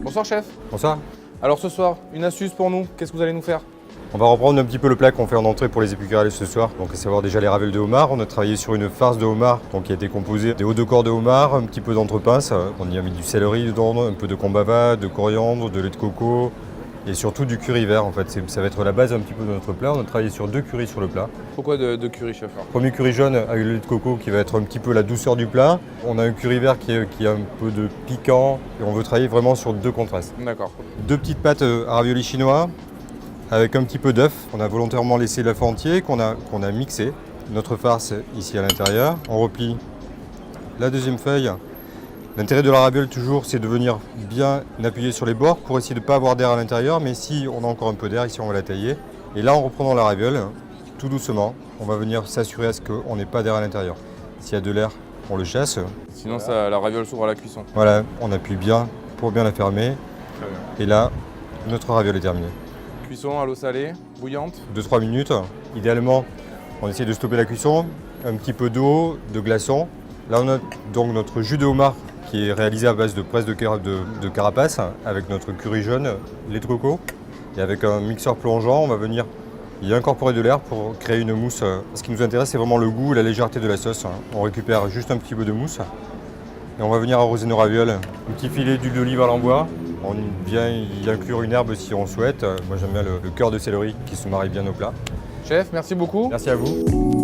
Bonsoir chef. Bonsoir. Alors ce soir, une astuce pour nous, qu'est-ce que vous allez nous faire? On va reprendre un petit peu le plat qu'on fait en entrée pour les épicurales ce soir. Donc à savoir déjà les ravioles de homard. On a travaillé sur une farce de homard qui a été composée des hauts de corps de homard, un petit peu d'entrepince. On y a mis du céleri dedans, un peu de combava, de coriandre, de lait de coco et surtout du curry vert en fait. Ça va être la base un petit peu de notre plat. On a travaillé sur 2 currys sur le plat. Pourquoi de curry chef? Premier curry jaune avec le lait de coco qui va être un petit peu la douceur du plat. On a un curry vert qui a un peu de piquant et on veut travailler vraiment sur 2 contrastes. D'accord. 2 petites pâtes à raviolis chinois avec un petit peu d'œuf. On a volontairement laissé l'œuf entier qu'on a mixé. Notre farce ici à l'intérieur. On replie la deuxième feuille. L'intérêt de la raviole toujours, c'est de venir bien appuyer sur les bords pour essayer de ne pas avoir d'air à l'intérieur. Mais si on a encore un peu d'air, ici on va la tailler. Et là, en reprenant la raviole, tout doucement, on va venir s'assurer à ce qu'on n'ait pas d'air à l'intérieur. S'il y a de l'air, on le chasse. Sinon la raviole s'ouvre à la cuisson. Voilà, on appuie bien pour bien la fermer. Très bien. Et là, notre raviole est terminée. Cuisson à l'eau salée, bouillante. 2-3 minutes. Idéalement, on essaie de stopper la cuisson. Un petit peu d'eau, de glaçons. Là, on a donc notre jus de homard qui est réalisé à base de presse de carapace avec notre curry jaune, lait de coco. Et avec un mixeur plongeant, on va venir y incorporer de l'air pour créer une mousse. Ce qui nous intéresse, c'est vraiment le goût et la légèreté de la sauce. On récupère juste un petit peu de mousse. Et on va venir arroser nos ravioles. Un petit filet d'huile d'olive à l'ambois. On vient y inclure une herbe si on souhaite. Moi j'aime bien le cœur de céleri qui se marie bien au plat. Chef, merci beaucoup. Merci à vous.